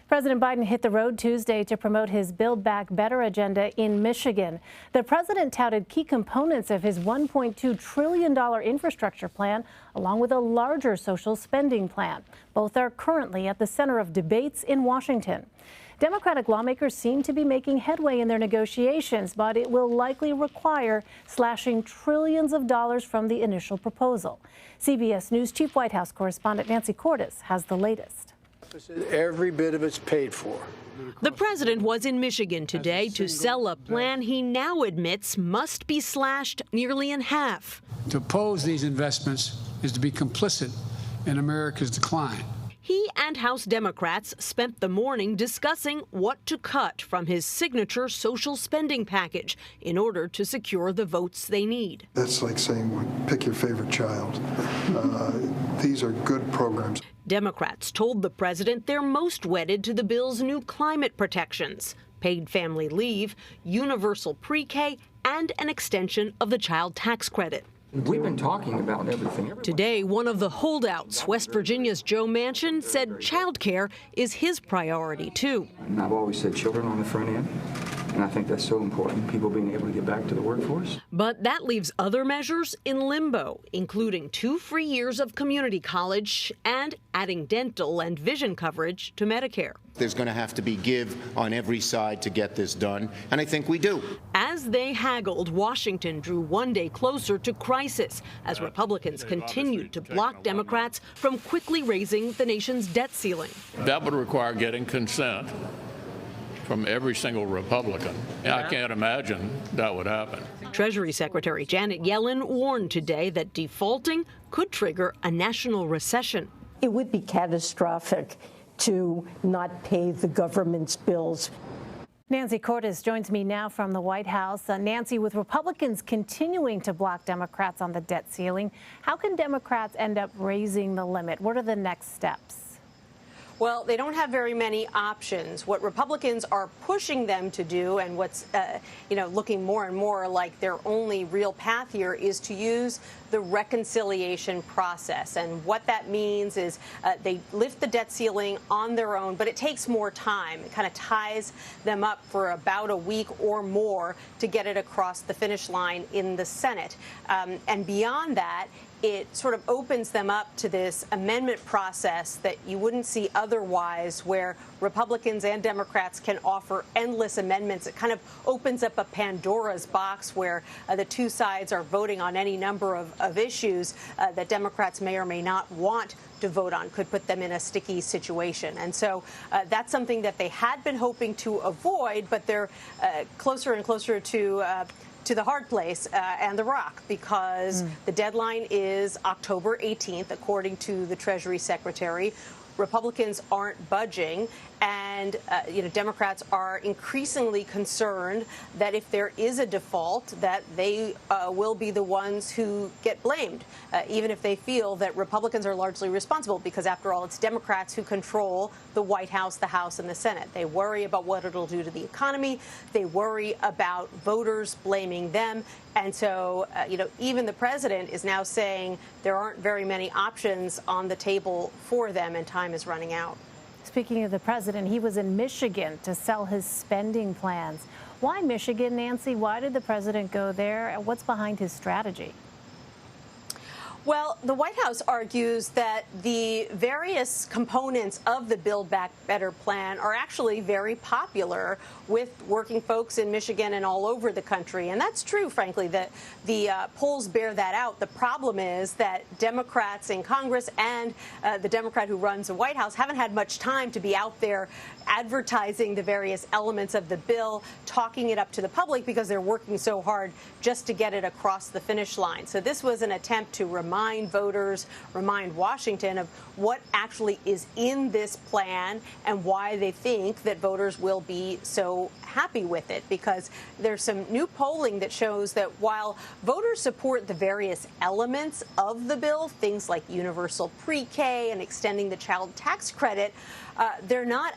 President Biden hit the road Tuesday to promote his Build Back Better agenda in Michigan. The president touted key components of his $1.2 trillion infrastructure plan, along with a larger social spending plan. Both are currently at the center of debates in Washington. Democratic lawmakers seem to be making headway in their negotiations, but it will likely require slashing trillions of dollars from the initial proposal. CBS News Chief White House correspondent Nancy Cordes has the latest. Every bit of it's paid for. The president was in Michigan today to sell a plan he now admits must be slashed nearly in half. To oppose these investments is to be complicit in America's decline. He and House Democrats spent the morning discussing what to cut from his signature social spending package in order to secure the votes they need. That's like saying, pick your favorite child. These are good programs. Democrats told the president they're most wedded to the bill's new climate protections, paid family leave, universal pre-K, and an extension of the child tax credit. We've been talking about everything. Today, one of the holdouts, West Virginia's Joe Manchin, said child care is his priority, too. And I've always said children on the front end, and I think that's so important, people being able to get back to the workforce. But that leaves other measures in limbo, including 2 free years of community college and adding dental and vision coverage to Medicare. There's going to have to be give on every side to get this done, and I think we do. As they haggled, Washington drew one day closer to crisis as Republicans continued to block Democrats from quickly raising the nation's debt ceiling. That would require getting consent from every single Republican. I can't imagine that would happen. Treasury Secretary Janet Yellen warned today that defaulting could trigger a national recession. It would be catastrophic to not pay the government's bills. Nancy Cordes joins me now from the White House. Nancy, with Republicans continuing to block Democrats on the debt ceiling, how can Democrats end up raising the limit? What are the next steps? Well, they don't have very many options. What Republicans are pushing them to do, and what's looking more and more like their only real path here, is to use the reconciliation process. And what that means is they lift the debt ceiling on their own, but it takes more time. It kind of ties them up for about a week or more to get it across the finish line in the Senate. And beyond that, it sort of opens them up to this amendment process that you wouldn't see otherwise, where Republicans and Democrats can offer endless amendments. It kind of opens up a Pandora's box where the two sides are voting on any number of issues that Democrats may or may not want to vote on, could put them in a sticky situation. And so that's something that they had been hoping to avoid, but they're closer and closer to the hard place and the rock, because the deadline is October 18th, according to the Treasury Secretary. Republicans aren't budging, and Democrats are increasingly concerned that if there is a default, that they will be the ones who get blamed, even if they feel that Republicans are largely responsible, because after all, it's Democrats who control the White House, the House, and the Senate. They worry about what it'll do to the economy. They worry about voters blaming them. And so, even the president is now saying there aren't very many options on the table for them, and time is running out. Speaking of the president, he was in Michigan to sell his spending plans. Why Michigan, Nancy? Why did the president go there? And what's behind his strategy? Well, the White House argues that the various components of the Build Back Better plan are actually very popular with working folks in Michigan and all over the country. And that's true, frankly, that the polls bear that out. The problem is that Democrats in Congress and the Democrat who runs the White House haven't had much time to be out there advertising the various elements of the bill, talking it up to the public, because they're working so hard just to get it across the finish line. So this was an attempt to remind voters, remind Washington of what actually is in this plan and why they think that voters will be so happy with it, because there's some new polling that shows that while voters support the various elements of the bill, things like universal pre-K and extending the child tax credit, they're not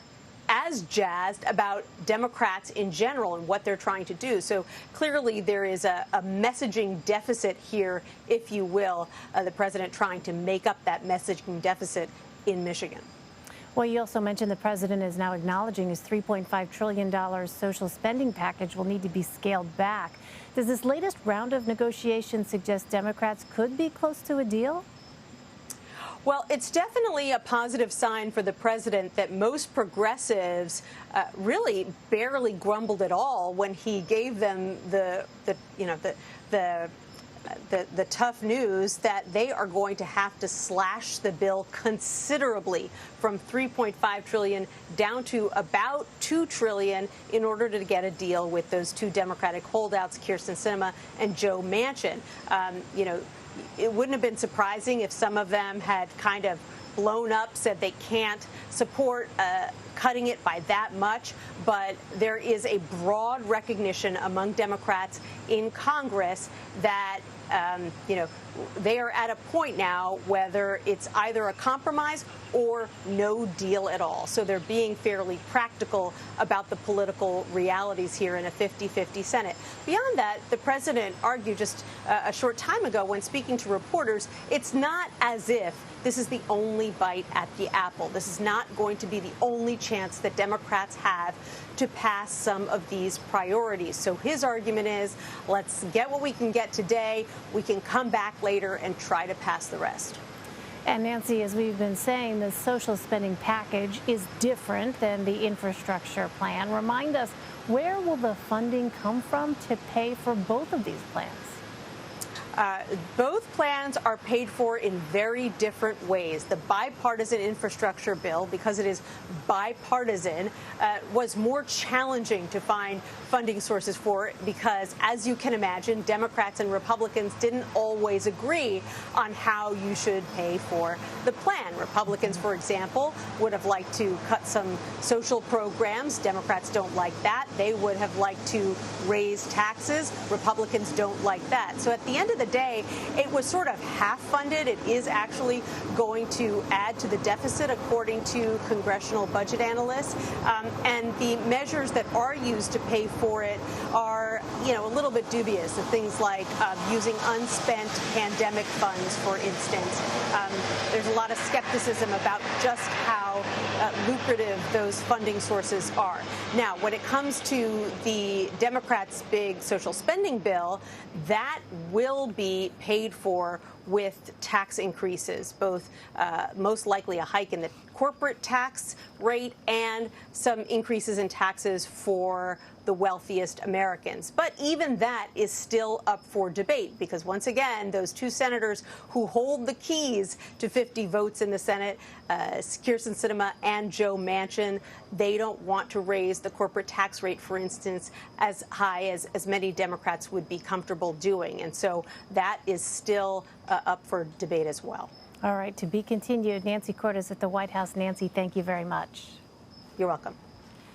as jazzed about Democrats in general and what they're trying to do. So clearly there is a messaging deficit here, if you will, the president trying to make up that messaging deficit in Michigan. Well, you also mentioned the president is now acknowledging his $3.5 trillion social spending package will need to be scaled back. Does this latest round of negotiations suggest Democrats could be close to a deal? Well, it's definitely a positive sign for the president that most progressives really barely grumbled at all when he gave them the tough news that they are going to have to slash the bill considerably from $3.5 trillion down to about $2 trillion in order to get a deal with those two Democratic holdouts, Kyrsten Sinema and Joe Manchin. It wouldn't have been surprising if some of them had kind of blown up, said they can't support cutting it by that much. But there is a broad recognition among Democrats in Congress that, they are at a point now whether it's either a compromise or no deal at all. So they're being fairly practical about the political realities here in a 50-50 Senate. Beyond that, the president argued just a short time ago when speaking to reporters, it's not as if this is the only bite at the apple. This is not going to be the only chance that Democrats have to pass some of these priorities. So his argument is, let's get what we can get today. We can come back later and try to pass the rest. And Nancy, as we've been saying, the social spending package is different than the infrastructure plan. Remind us, where will the funding come from to pay for both of these plans? Both plans are paid for in very different ways. The bipartisan infrastructure bill, because it is bipartisan, was more challenging to find funding sources for it because, as you can imagine, Democrats and Republicans didn't always agree on how you should pay for the plan. Republicans, for example, would have liked to cut some social programs. Democrats don't like that. They would have liked to raise taxes. Republicans don't like that. So at the end of the day, it was sort of half funded. It is actually going to add to the deficit, according to congressional budget analysts. And the measures that are used to pay for it are, a little bit dubious. Things like using unspent pandemic funds, for instance. There's a lot of skepticism about just how lucrative those funding sources are. Now, when it comes to the Democrats' big social spending bill, that will be paid for with tax increases, both most likely a hike in the corporate tax rate and some increases in taxes for the wealthiest Americans. But even that is still up for debate because, once again, those two senators who hold the keys to 50 votes in the Senate, Kyrsten Sinema and Joe Manchin, they don't want to raise the corporate tax rate, for instance, as high as many Democrats would be comfortable doing. And so that is still up for debate as well. All right, to be continued. Nancy Cordes at the White House. Nancy, thank you very much. You're welcome.